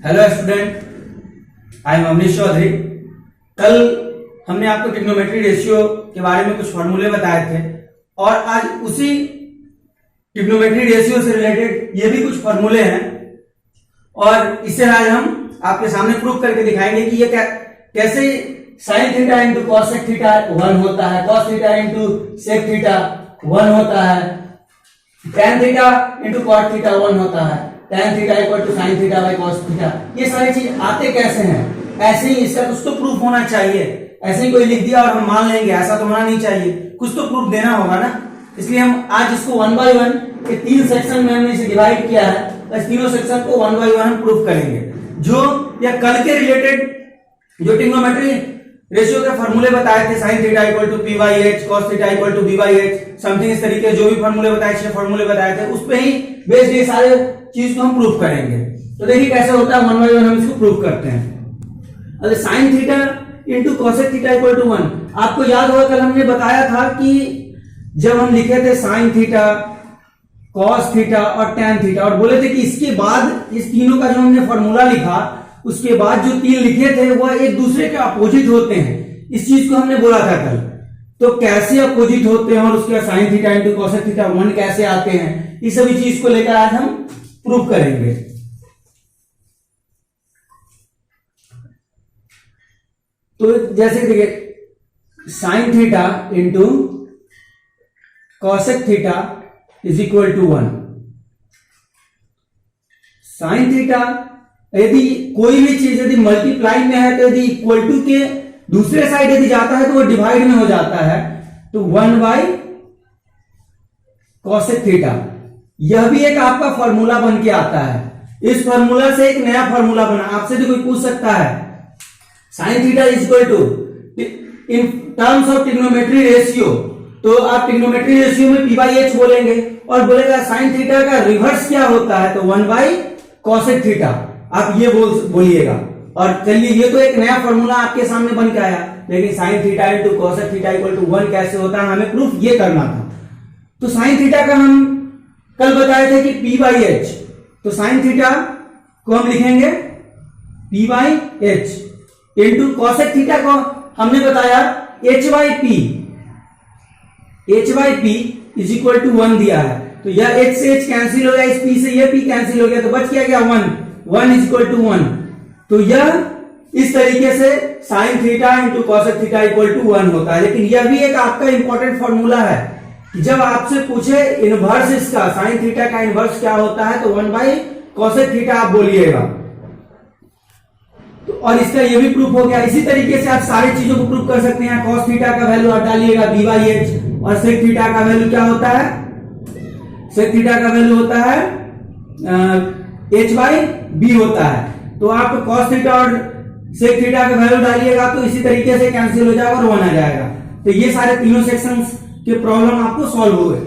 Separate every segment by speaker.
Speaker 1: Hello student, I am Amrish Chaudhary. कल हमने आपको ट्रिग्नोमेट्री रेशियो के बारे में कुछ फॉर्मूले बताए थे और आज उसी ट्रिग्नोमेट्री रेशियो से रिलेटेड ये भी कुछ फॉर्मूले हैं और इसे आज हम आपके सामने प्रूव करके दिखाएंगे कि ये कैसे sine theta into cosec theta 1 होता है, cos theta into sec theta 1 होता है, tan theta into cot theta 1 होता है, tan theta equal to sine theta by cos theta. ये सारी चीज आते कैसे हैं? ऐसे ही इसका कुछ तो प्रूफ होना चाहिए। ऐसे ही कोई लिख दिया और हम मान लेंगे, ऐसा तो होना नहीं चाहिए। कुछ तो प्रूफ देना होगा ना। इसलिए हम आज इसको 1 बाय 1 के 3 सेक्शन में हमने इसे डिवाइड किया है। बस तीनों सेक्शन को 1 बाय 1 हम प्रूफ करेंगे। जो या कल के रिलेटेड जो ट्रिग्नोमेट्री रेशियो के फॉर्मूले बताए थे, sine theta equal to P by H, cos theta equal to B by H, something इस तरीके जो भी फॉर्मूले बताए, 6 फॉर्मूले बताए थे, उस पे ही बेस्ड ये सारे चीज को हम प्रूफ करेंगे। तो देखिए कैसे होता है, 1 बाय 1 हम इसको प्रूफ करते हैं। अरे sine theta into cosec theta equal to 1, आपको याद होगा कल हमने बताया था कि जब हम लिखे थे साइन थीटा, कॉस थीटा और टैन थीटा और बोले थे कि इसके बाद इस तीनों का जो हमने फॉर्मूला लिखा उसके बाद जो तीन लिखे थे वह एक दूसरे के अपोजिट होते हैं। इस चीज को हमने बोला था कल। तो कैसे अपोजिट होते हैं और उसके बाद sign theta into cosec theta 1 कैसे आते हैं, इस सभी चीज को लेकर आज हम प्रूफ करेंगे। तो जैसे देखिए sine theta into cosec theta is equal to 1। Sine theta यदि कोई भी चीज यदि मल्टीप्लाई में है तो यदि इक्वल टू के दूसरे साइड यदि जाता है तो वो डिवाइड में हो जाता है। तो 1 बाय कॉसेक थीटा, यह भी एक आपका फॉर्मूला बन के आता है। इस फॉर्मूला से एक नया फॉर्मूला बना। आपसे तो कोई पूछ सकता है sine theta is equal to in terms of trigonometry ratio, तो आप ट्रिग्नोमेट्री रेशियो में पी बाई एच बोलेंगे और बोलेगा साइन थीटा का रिवर्स क्या होता है, तो 1 बाय कॉसेक थीटा, आप ये बोलिएगा। और चलिए ये तो एक नया फॉर्मूला आपके सामने बन के आया, लेकिन sine theta into cosec theta equal to 1 कैसे होता है, हमें प्रूफ ये करना था। तो साइन थीटा का हम कल बताए थे कि पी बाई एच, तो साइन थीटा को हम लिखेंगे P by H into cosec theta को हमने बताया H by P, H by P is equal to 1 दिया है। तो यह एच से एच कैंसिल हो गया, इस पी से यह पी कैंसिल हो गया, तो बच क्या गया 1 इज इक्वल टू 1। तो यह इस तरीके से sine theta into cosec theta equal to 1 होता है। लेकिन यह भी एक आपका इंपॉर्टेंट फॉर्मूला है कि जब आपसे पूछे इनवर्स इसका, साइन थीटा का इनवर्स क्या होता है, तो 1 बाई कॉसेक थीटा आप बोलिएगा। तो और इसका ये भी प्रूफ हो गया। इसी तरीके से आप सारी चीजों को प्रूफ कर सकते हैं। कॉस थीटा का वैल्यू आप डालिएगा बी बाई एच, और सेक थीटा का वैल्यू क्या होता है, सेक थीटा का वैल्यू होता है एच बाई बी होता है। तो आप कॉस थीटा और सेक थीटा का वैल्यू डालिएगा तो इसी तरीके से कैंसिल हो जाएगा और 1 आ जाएगा। तो ये सारे तीनों सेक्शंस के प्रॉब्लम आपको सॉल्व हो गए।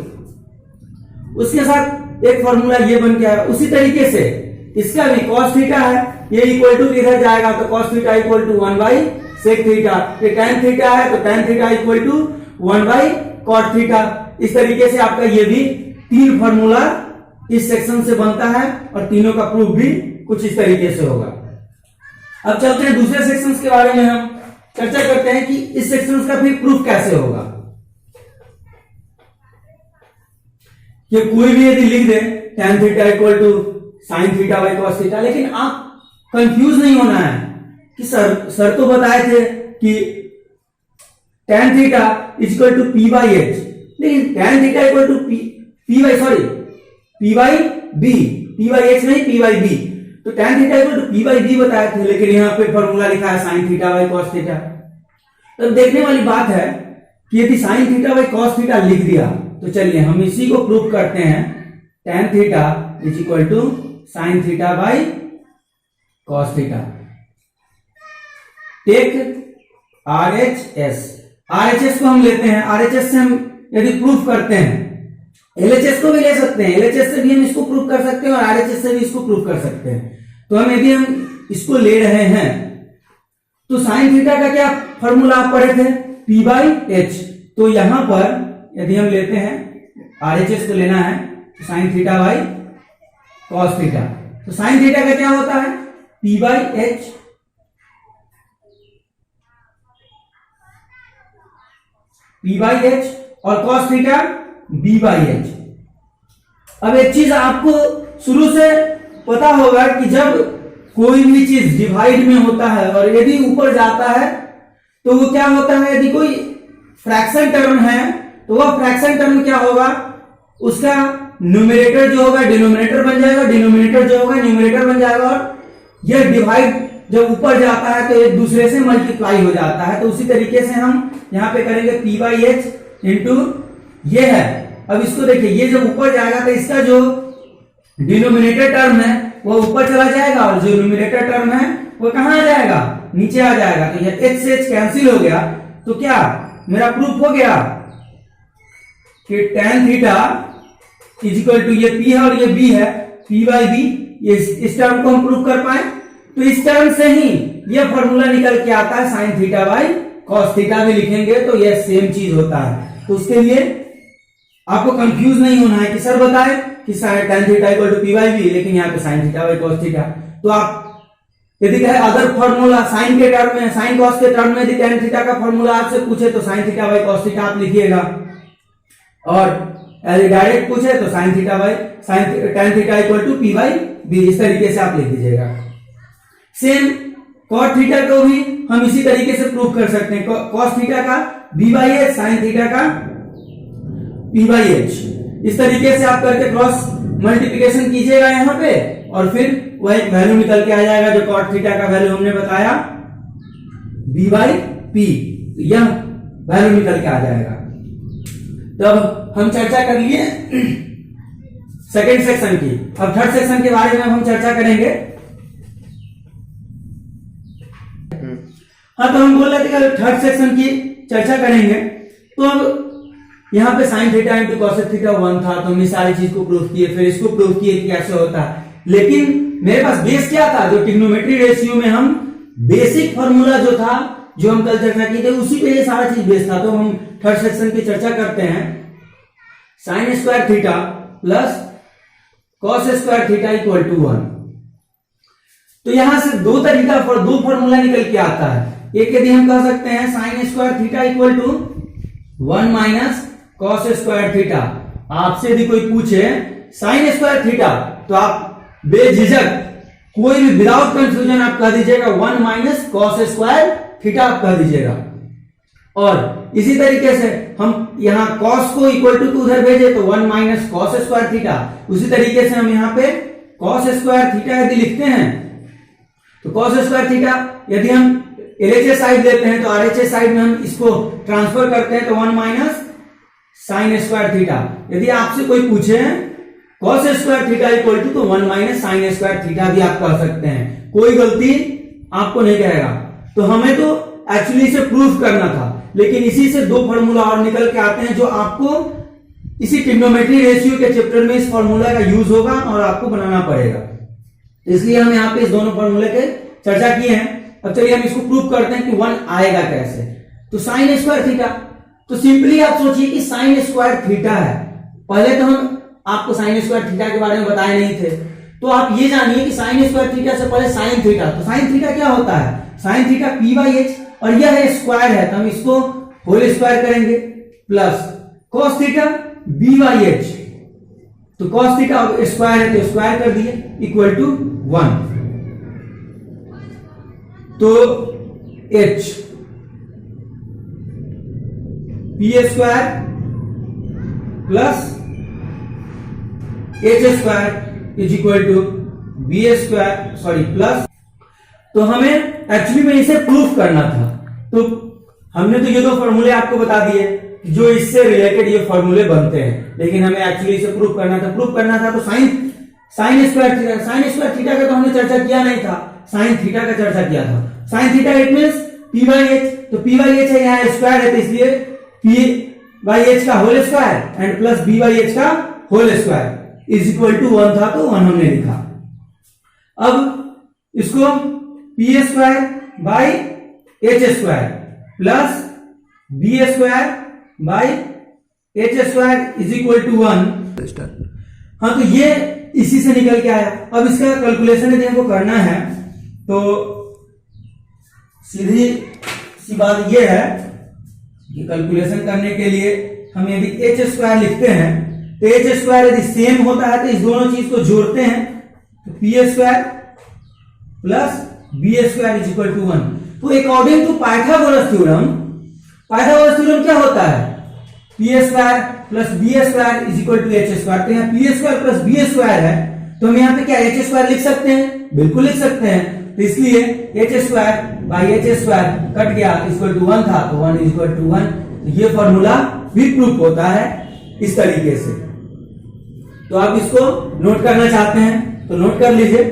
Speaker 1: उसके साथ एक फॉर्मूला ये बन गया है। उसी तरीके से इसका भी कॉस थीटा है, ये इक्वल टू इधर जाएगा तो cos theta equal to 1 by sec theta. ये टैन थीटा है तो tan theta equal to 1 by cot theta. इस तरीके से आपका ये भी 3 फॉर्मूला इस सेक्शन से बनता है और तीनों का प्रूफ भी कुछ इस तरीके से होगा। अब चलते हैं दूसरे सेक्शंस के बारे में, हम चर्चा करते हैं कि इस सेक्शंस का फिर प्रूफ कैसे होगा। कि कोई भी यदि लिख दे tan theta equal to sine theta by cos theta, लेकिन आप कंफ्यूज नहीं होना है कि सर तो बताए थे कि tan theta equal to P by H, लेकिन tan theta equal to P by B, P by H नहीं पी बाई बी। तो tan theta equal to P by B बताए थे, लेकिन यहाँ पे फॉर्मूला लिखा है sine theta by cos theta. तो देखने वाली बात है कि यदि sine theta by cos theta लिख दिया तो चलिए हम इसी को प्रूव करते हैं। tan theta is equal to sine theta by cos theta. Take RHS को हम लेते हैं। RHS से हम यदि प्रूफ करते हैं, LHS को भी ले सकते हैं, LHS से भी हम इसको प्रूफ कर सकते हैं और RHS से भी इसको प्रूफ कर सकते हैं। तो हम यदि हम इसको ले रहे हैं तो साइन थीटा का क्या फॉर्मूला आप पढ़े थे, P बाई एच। तो यहां पर यदि हम लेते हैं RHS को लेना है तो sine theta by cos theta. तो साइन थीटा का क्या होता है P बाई एच और cos theta B by H. अब एक चीज आपको शुरू से पता होगा कि जब कोई भी चीज डिवाइड में होता है और यदि ऊपर जाता है तो वो क्या होता है, यदि कोई फ्रैक्शन टर्म है तो वह फ्रैक्शन टर्म क्या होगा, उसका न्यूमरेटर जो होगा डिनोमिनेटर बन जाएगा, डिनोमिनेटर जो होगा न्यूमरेटर बन जाएगा, और यह डिवाइड जब ऊपर जाता है तो एक दूसरे से मल्टीप्लाई हो जाता है। तो उसी तरीके से हम यहाँ पे करेंगे P बाई एच इंटू ये है। अब इसको देखिए, ये जब ऊपर जाएगा तो इसका जो डिनोमिनेटर टर्म है वो ऊपर चला जाएगा और जो न्यूमरेटर टर्म है वो कहाँ आ जाएगा, नीचे आ जाएगा। तो ये h से h कैंसिल हो गया, तो क्या मेरा प्रूफ हो गया कि tan theta is equal to ये P है और ये B है, P बाई B। इस टर्म को हम प्रूफ कर पाए तो इस टर्म से ही ये फॉर्मूला निकल के आता है sin theta by cos theta भी लिखेंगे तो ये सेम चीज होता है। तो उसके लिए आपको कंफ्यूज नहीं होना है कि सर बताए कि tan theta equal to P by B, लेकिन यहाँ पे sin theta by cos theta. तो आप यदि कहे अदर फॉर्मूला साइन के टर्म में, साइन कॉस के टर्म में यदि tan थीटा का फॉर्मूला आपसे पूछे तो sin theta by cos theta आप लिखिएगा, और यदि डायरेक्ट पूछे तो tan theta equal to P by B, इस तरीके से आप लिख दीजिएगा। सेम cos थीटा को भी हम इसी तरीके से प्रूव कर सकते हैं, cos थीटा का B by H, sine theta का P बाई एच। इस तरीके से आप करके क्रॉस मल्टीप्लिकेशन कीजिएगा यहाँ पे, और फिर वही वैल्यू निकल के आ जाएगा जो cot थीटा का वैल्यू हमने बताया B बाई P, यह वैल्यू निकल के आ जाएगा। तब हम चर्चा कर लिए सेकेंड सेक्शन की। अब थर्ड सेक्शन के बारे में हम चर्चा करेंगे। हाँ, तो हम बोल रहे थे कि थर्ड सेक्शन की चर्चा करेंगे। तो अब यहाँ पे sign theta into cosec theta 1 था, तो हमने सारी चीज को प्रूव किए, फिर इसको प्रूव किए कि कैसे होता है। लेकिन मेरे पास बेस क्या था, जो ट्रिग्नोमेट्री रेशियो में हम बेसिक फॉर्मूला जो था, जो हम कल चर्चा की थी, उसी पे ये सारा चीज बेस था। तो हम थर्ड सेक्शन की चर्चा करते हैं। Sine square theta plus cos square theta equal to 1। तो यहां से दो फॉर्मूला निकल के आता है। एक यदि हम कह सकते हैं sine square theta equal to 1 minus cos square theta. आपसे यदि कोई पूछे साइन स्क्वायर थीटा, तो आप बेझिझक कोई भी विदाउट कंफ्यूजन आप कह दीजिएगा 1 माइनस कॉस स्क्वायर थीटा आप कह दीजिएगा। और इसी तरीके से हम यहाँ कॉस को इक्वल टू उधर भेजे तो 1 माइनस कॉस स्क्वायर थीटा। उसी तरीके से हम यहाँ पे कॉस स्क्वायर थीटा यदि लिखते हैं तो कॉस स्क्वायर थीटा यदि हम LHS साइड लेते हैं तो RHS साइड में हम इसको ट्रांसफर करते हैं तो 1 माइनस साइन स्क्वायर थीटा। यदि आपसे कोई पूछे cos square theta equal to तो 1 माइनस साइन स्क्वायर थीटा भी आप कह सकते हैं, कोई गलती आपको नहीं कहेगा। तो हमें तो एक्चुअली इसे प्रूफ करना था, लेकिन इसी से दो फॉर्मूला और निकल के आते हैं जो आपको इसी ट्रिग्नोमेट्री रेशियो के चैप्टर में इस फॉर्मूला का यूज होगा और आपको बनाना पड़ेगा। इसलिए हम यहाँ पे इस दोनों फॉर्मूले के चर्चा किए हैं। अब चलिए हम इसको प्रूव करते हैं कि 1 आएगा कैसे। तो साइन स्क्वायर थीटा, तो सिंपली आप सोचिए कि साइन स्क्वायर थीटा है। पहले तो हम आपको साइन स्क्वायर थीटा के बारे में बताए नहीं थे, तो आप ये जानिए कि साइन स्क्वायर थीटा से पहले साइन थीटा। तो साइन थीटा क्या होता है, sine theta P by H, और यह है स्क्वायर है तो हम इसको होल स्क्वायर करेंगे, plus cos theta B by H. तो कॉस थीटा स्क्वायर है तो स्क्वायर कर दिए इक्वल टू 1। तो H P square plus H square is equal to B square, sorry plus. तो हमें एक्चुअली में इसे प्रूफ करना था। तो हमने तो ये दो फॉर्मूले आपको बता दिए जो इससे रिलेटेड ये फॉर्मूले बनते हैं, लेकिन हमें एक्चुअली इसे प्रूफ करना था। तो साइन स्क्वायर थीटा का तो हमने चर्चा किया नहीं था, साइन थीटा का चर्चा किया था। Sine theta it means P by H, तो P बाई एच है यहाँ स्क्वायर है तो इसलिए P बाई एच का whole square and plus B by H का whole square is equal to 1 था, तो 1 हमने लिखा। अब इसको P square by H square plus B square by H square is equal to 1। हाँ, तो ये इसी से निकल के आया। अब इसका कैलकुलेशन यदि हमको करना है तो सीधी सी बात यह है कि कैलकुलेशन करने के लिए हम यदि एच स्क्वायर लिखते हैं तो एच स्क्वायर यदि सेम होता है तो इस दोनों चीज को जोड़ते हैं तो P square plus B square is equal to 1। तो अकॉर्डिंग टू पाइथागोरस थ्योरम क्या होता है, P square plus B square is equal to H square. तो यहाँ P square plus B square है तो हम यहाँ पे क्या एच स्क्वायर लिख सकते हैं, बिल्कुल लिख सकते हैं। तो इसलिए H square by H square cut गया, इक्वल टू 1 था तो 1 इक्वल टू 1। तो ये फॉर्मूला भी प्रूफ होता है इस तरीके से। तो आप इसको नोट करना चाहते हैं तो नोट कर लीजिए,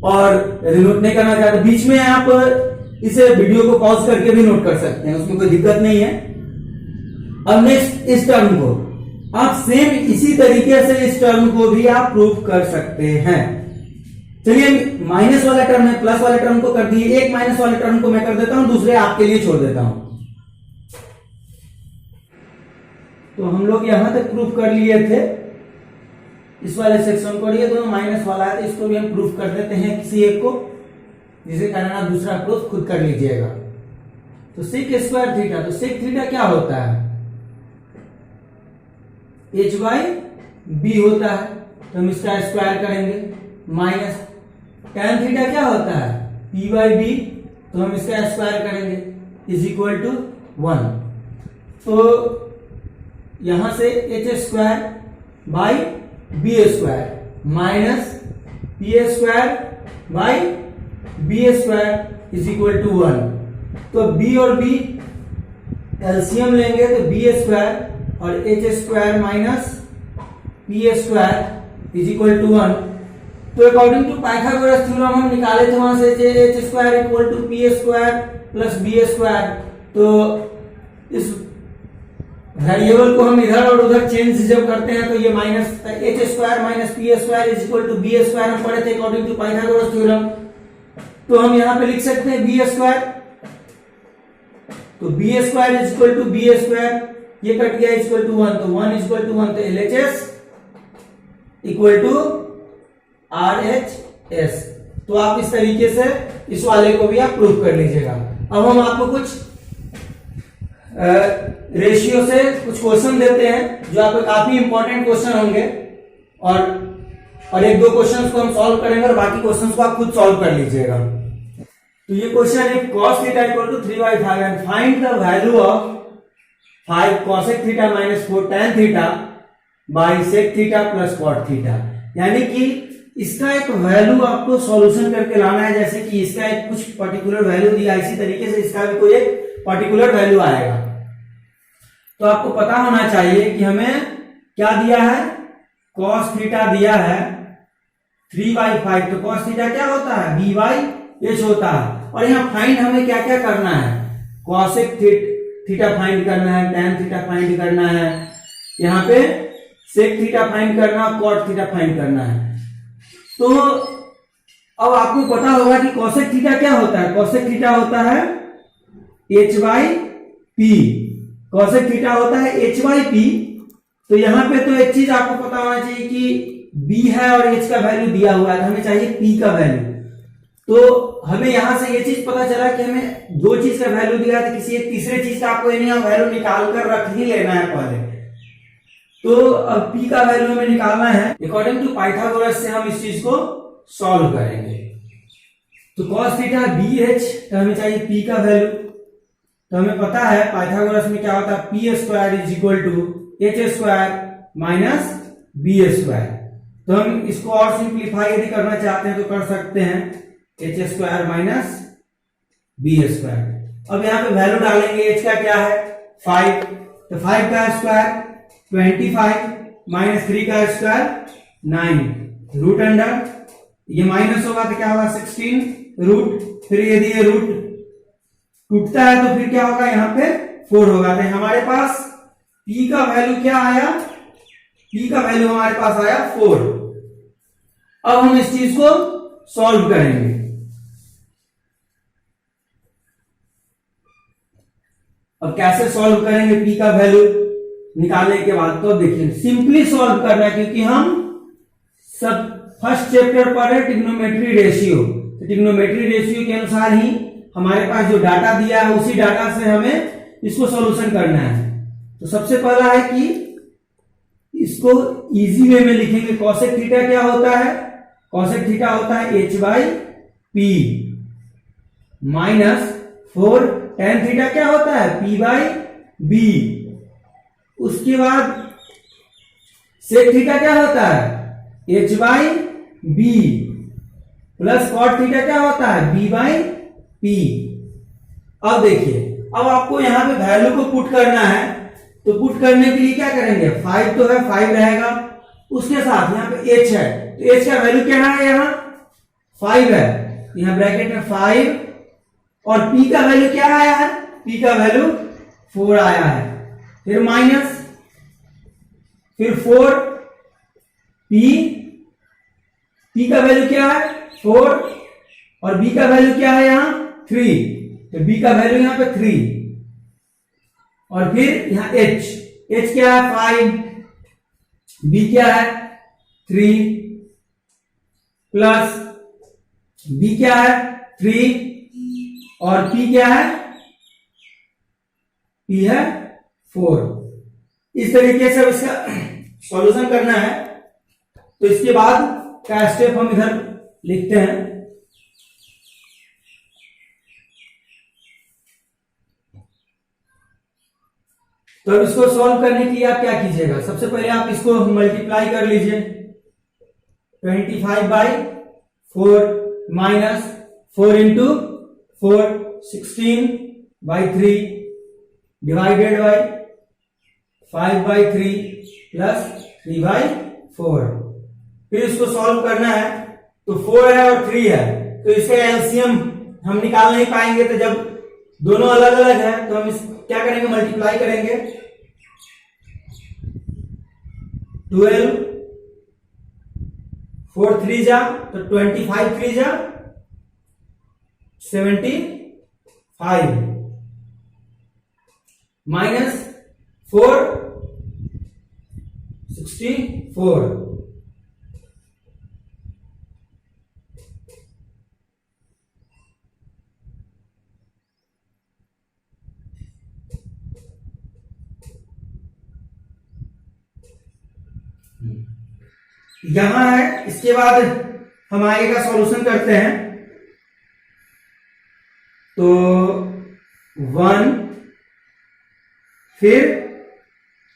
Speaker 1: और यदि नोट नहीं करना चाहते बीच में आप इसे वीडियो को पॉज करके भी नोट कर सकते हैं, उसमें कोई दिक्कत नहीं है। अब नेक्स्ट इस टर्म को आप सेम इसी तरीके से इस टर्म को भी आप प्रूफ कर सकते हैं। चलिए माइनस वाला टर्म है, प्लस वाले टर्म को कर दिए, एक माइनस वाले टर्म को मैं कर देता हूं, दूसरे आपके लिए छोड़ देता हूं। तो हम लोग यहां तक प्रूफ कर लिए थे इस वाले सेक्शन को, ये दोनों माइनस वाला है तो इसको भी हम प्रूफ कर देते हैं किसी एक को, जिसे करना दूसरा प्रूफ खुद कर लीजिएगा। तो सेक स्क्वायर थीटा, तो सेक थीटा क्या होता है, एच बाई बी होता है, तो हम इसका स्क्वायर करेंगे, माइनस tan थीटा क्या होता है, पी बाई बी, तो हम इसका स्क्वायर करेंगे, इज इक्वल टू 1। तो यहां से H square by B square minus P square by B square is equal to 1। तो बी और बी एलसीएम लेंगे तो बी स्क्वायर और H square minus P square is equal to 1। तो अकॉर्डिंग टू पाइथागोरस थ्योरम हम निकाले थे वहां से H square equal to P square plus B square. तो इस वेरिएबल को हम इधर और उधर चेंज जब करते हैं तो ये minus H square minus P square is equal to B square हम पढ़े थे अकॉर्डिंग टू पाइथागोरस थ्योरम। तो हम यहां पे लिख सकते हैं बी स्क्वायर, तो B square is equal to B square, ये कट गया इक्वल टू 1, तो 1 इक्वल टू 1, तो एलएचएस इक्वल टू आरएचएस। तो आप इस तरीके से इस वाले को भी आप प्रूफ कर लीजिएगा। अब हम आपको कुछ रेशियो से कुछ क्वेश्चन देते हैं जो आपके काफी इंपॉर्टेंट क्वेश्चन होंगे, और एक दो क्वेश्चंस को हम सॉल्व करेंगे और बाकी क्वेश्चंस को आप खुद सॉल्व कर लीजिएगा। तो ये क्वेश्चन है cos theta equal to 3/5 and find the value of 5 cosec theta minus 4 tan theta by sec theta plus cot theta. यानी कि इसका एक वैल्यू आपको सॉल्यूशन करके लाना है, जैसे कि इसका एक कुछ पर्टिकुलर वैल्यू दिया, इसी तरीके से इसका भी कोई एक पर्टिकुलर वैल्यू आएगा। तो आपको पता होना चाहिए कि हमें क्या दिया है, cos थीटा दिया है 3/5, तो cos थीटा क्या होता है, b/h होता है। और यहाँ फाइंड हमें क्या क्या करना है, cosec थीटा फाइंड करना है, tan थीटा फाइंड करना है, यहाँ पे sec थीटा फाइंड करना, cot थीटा फाइंड करना है। तो अब आपको पता होगा कि cosec थीटा क्या होता है, cosec थीटा होता है h/p, cosec थीटा होता है h/p। तो यहां पे तो एक चीज आपको पता होना चाहिए कि b है और h का वैल्यू दिया हुआ है, तो हमें चाहिए p का वैल्यू। तो हमें यहां से ये चीज पता चला कि हमें दो चीज का वैल्यू दिया है, तो किसी एक तीसरे चीज का आपको यहाँ वैल्यू निकाल कर रख ही लेना है पहले। तो अब p का वैल्यू हमें निकालना है, अकॉर्डिंग टू पाइथागोरस से हम इस चीज को सॉल्व करेंगे। तो cos थीटा bh, तो हमें चाहिए p का वैल्यू। तो हमें पता है पाइथागोरस में क्या होता है, P square is equal to H square minus B square. तो हम इसको और सिंप्लीफाई यदि करना चाहते हैं तो कर सकते हैं, H square minus B square. अब यहाँ पे वैल्यू डालेंगे, एच का क्या है 5, तो 5 का स्क्वायर 25 माइनस 3 का स्क्वायर 9, रूट अंडर ये माइनस होगा तो क्या होगा 16 रूट, फिर यदि ये रूट टूटता है तो फिर क्या होगा, यहाँ पे 4 होगा। तो हमारे पास p का वैल्यू क्या आया, p का वैल्यू हमारे पास आया 4। अब हम इस चीज को सॉल्व करेंगे। अब कैसे सॉल्व करेंगे p का वैल्यू निकालने के बाद, तो देखिए सिंपली सॉल्व करना है, क्योंकि हम सब फर्स्ट चैप्टर पर है ट्रिग्नोमेट्री रेशियो, तो ट्रिग्नोमेट्री रेशियो के अनुसार ही हमारे पास जो डाटा दिया है उसी डाटा से हमें इसको सॉल्यूशन करना है। तो सबसे पहला है कि इसको इजी वे में लिखेंगे। कॉसेक थीटा क्या होता है? कॉसेक थीटा होता है h/p माइनस 4 tan थीटा क्या होता है? p/b। उसके बाद सेक थीटा क्या होता है? h/b प्लस कॉट थीटा क्या होता है? b/p। अब देखिए, अब आपको यहां पे वैल्यू को पुट करना है, तो पुट करने के लिए क्या करेंगे? 5 तो है, 5 रहेगा, उसके साथ यहाँ पे h है, तो h का वैल्यू क्या है? यहाँ 5 है, यहाँ ब्रैकेट में 5, और p का वैल्यू क्या आया है? p का वैल्यू 4 आया है, फिर माइनस, फिर 4 p का वैल्यू क्या है? 4, और b का वैल्यू क्या है? यहाँ 3, तो b का वैल्यू यहाँ पे 3, और फिर यहाँ h क्या है? 5, b क्या है? 3 प्लस b क्या है? 3, और p क्या है? p है 4। इस तरीके से इसका सॉल्यूशन करना है। तो इसके बाद का स्टेप हम इधर लिखते हैं। तो अब इसको सॉल्व करने के लिए आप क्या कीजिएगा? सबसे पहले आप इसको मल्टीप्लाई कर लीजिए। 25/4 minus 4 into 4 16/3 divided by 5/3 plus 3/4। फिर इसको सॉल्व करना है। तो 4 है और 3 है, तो इसका एलसीएम हम निकाल नहीं पाएंगे, तो जब दोनों अलग अलग है तो हम क्या करेंगे? मल्टीप्लाई करेंगे। 12 4 3 जा तो 25 3 जा 75 माइनस 4 64। यहां है, इसके बाद हम आगे का सॉल्यूशन करते हैं। तो 1, फिर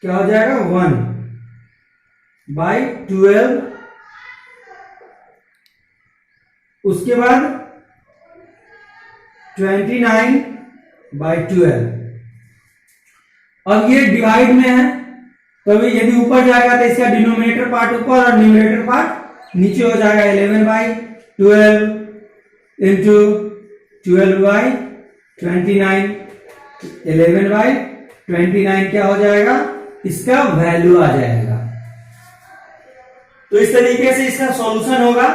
Speaker 1: क्या हो जाएगा? 1/12, उसके बाद 29/12। अब ये डिवाइड में है, तो यदि ऊपर जाएगा तो इसका डिनोमिनेटर पार्ट ऊपर और न्यूमरेटर पार्ट नीचे हो जाएगा। 11/12 इंटू 12/29, 11/29 क्या हो जाएगा? इसका वैल्यू आ जाएगा। तो इस तरीके से इसका सॉल्यूशन होगा।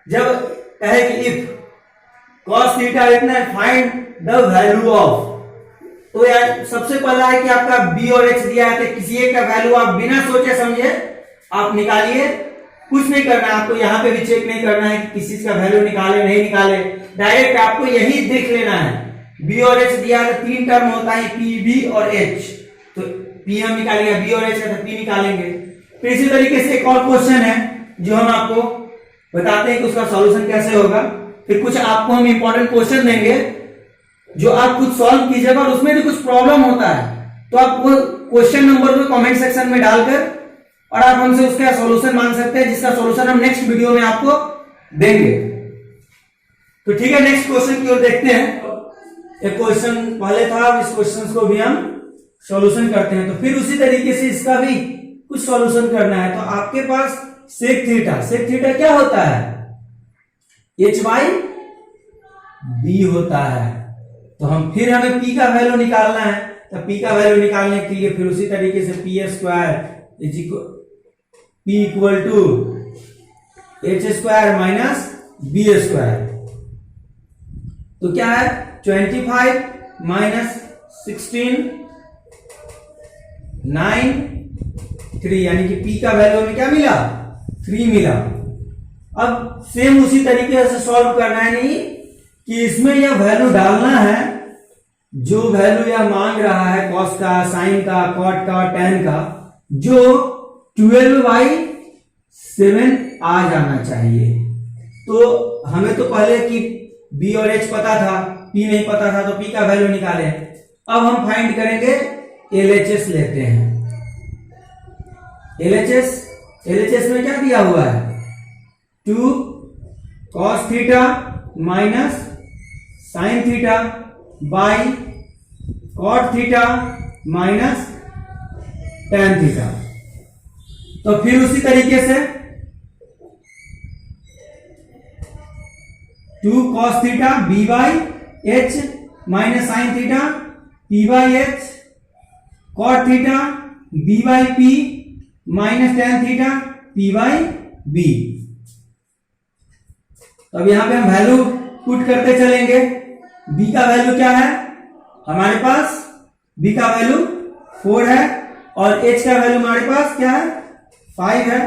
Speaker 1: जब कहे कि इफ cos थीटा इतना है, फाइंड द वैल्यू ऑफ, तो यार सबसे पहला है कि आपका b और h दिया है, तो किसी एक का वैल्यू आप बिना सोचे समझे आप निकालिए। कुछ नहीं करना है आपको, यहां पे भी चेक नहीं करना है कि किसी का वैल्यू निकाले नहीं निकाले, डायरेक्ट आपको यही देख लेना है। b और h दिया है तो 3 टर्म होता है, p b और h, तो p हम निकालेंगे, b और h है तो p निकालेंगे। फिर इसी तरीके से एक और क्वेश्चन है जो हम आपको बताते हैं कि उसका सॉल्यूशन कैसे होगा। फिर कुछ आपको हम इंपॉर्टेंट क्वेश्चन देंगे जो आप खुद सॉल्व कीजिएगा, और उसमें भी कुछ प्रॉब्लम होता है तो आप वो क्वेश्चन नंबर को कमेंट सेक्शन में डालकर और आप हमसे उसका सॉल्यूशन मांग सकते हैं, जिसका सॉल्यूशन हम नेक्स्ट वीडियो में आपको देंगे। तो ठीक है, नेक्स्ट क्वेश्चन की ओर देखते हैं। एक क्वेश्चन पहले था, इस क्वेश्चन को भी हम सॉल्यूशन करते हैं। तो फिर उसी तरीके से इसका भी कुछ सॉल्यूशन करना है। तो आपके पास सेक थीटा क्या होता है? h/b होता है। तो हम फिर हमें p का वैल्यू निकालना है, तो p का वैल्यू निकालने के लिए फिर उसी तरीके से p² p equal to h² minus b²। तो क्या है? 25 माइनस 16 9 3, यानी कि p का वैल्यू हमें क्या मिला? 3 मिला। अब सेम उसी तरीके से सॉल्व करना है, नहीं कि इसमें यह वैल्यू डालना है जो वैल्यू यह मांग रहा है कॉस का, साइन का, कॉट का, टेन का, जो 12/7 आ जाना चाहिए। तो हमें तो पहले कि बी और एच पता था, पी नहीं पता था, तो पी का वैल्यू निकाले। अब हम फाइंड करेंगे एलएचएस लेते हैं। एलएचएस में क्या दिया हुआ है? 2 cos theta minus sine theta by cot theta minus tan theta. तो फिर उसी तरीके से 2 cos theta B by H minus sine theta P by H, cot theta B by P minus tan theta P by B. तो अब यहां पे हम वैल्यू पुट करते चलेंगे। b का वैल्यू क्या है हमारे पास? b का वैल्यू 4 है और h का वैल्यू हमारे पास क्या है? 5 है,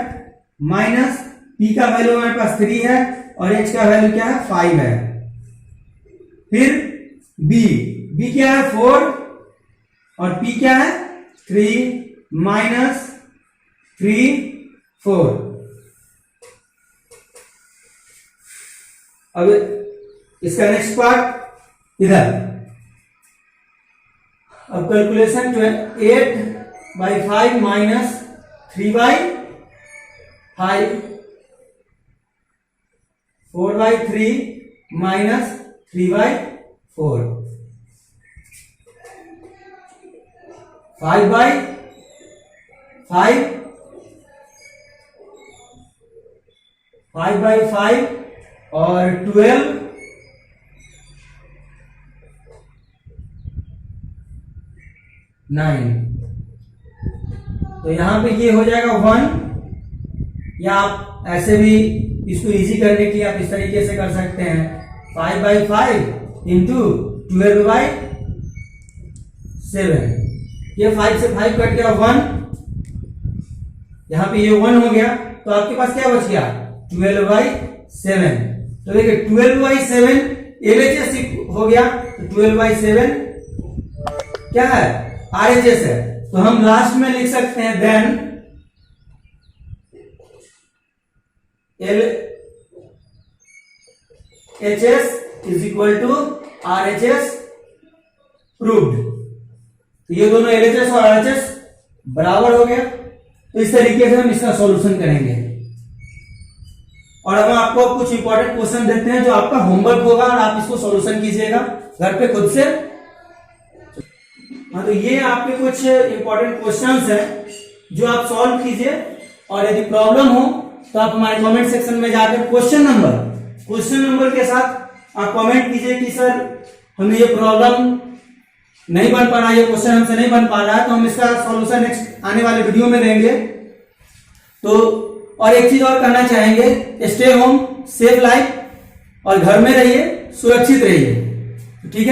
Speaker 1: माइनस p का वैल्यू हमारे पास 3 है और h का वैल्यू क्या है? 5 है। फिर b क्या है? 4 और p क्या है? 3 माइनस 3 4। अब इसका नेक्स्ट पार्ट इधर। अब कैलकुलेशन जो है 8/5 माइनस 3/5, 4/3 माइनस 3/4, 5/5, 5/5 और 12 9। तो यहां पे ये हो जाएगा 1, या आप ऐसे भी इसको इजी करने के लिए आप इस तरीके से कर सकते हैं 5/5 इंटू 12/7। ये 5 से 5 कट गया 1, यहां पे ये 1 हो गया, तो आपके पास क्या बच गया? 12/7। तो देखिए 12/7 एलएचएस हो गया, तो 12/7 क्या है? आरएचएस है। तो हम लास्ट में लिख सकते हैं then LHS is equal to RHS proved. तो ये दोनों LHS और RHS बराबर हो गया। तो इस तरीके से हम इसका सॉल्यूशन करेंगे। और अब आपको कुछ इंपॉर्टेंट क्वेश्चन देते हैं जो आपका होमवर्क होगा और आप इसको सॉल्यूशन कीजिएगा घर पे खुद से। हाँ, तो ये आपके कुछ इंपॉर्टेंट क्वेश्चंस हैं जो आप सॉल्व कीजिए, और यदि प्रॉब्लम हो तो आप हमारे कमेंट सेक्शन में जाकर क्वेश्चन नंबर के साथ आप कमेंट कीजिए कि सर हमें ये प्रॉब्लम नहीं बन पा रहा, ये क्वेश्चन हमसे नहीं बन पा रहा है, तो हम इसका सॉल्यूशन नेक्स्ट आने वाले वीडियो में देंगे। तो और एक चीज और कहना चाहेंगे, स्टे होम, सेफ लाइफ, और घर में रहिए, सुरक्षित रहिए। ठीक है।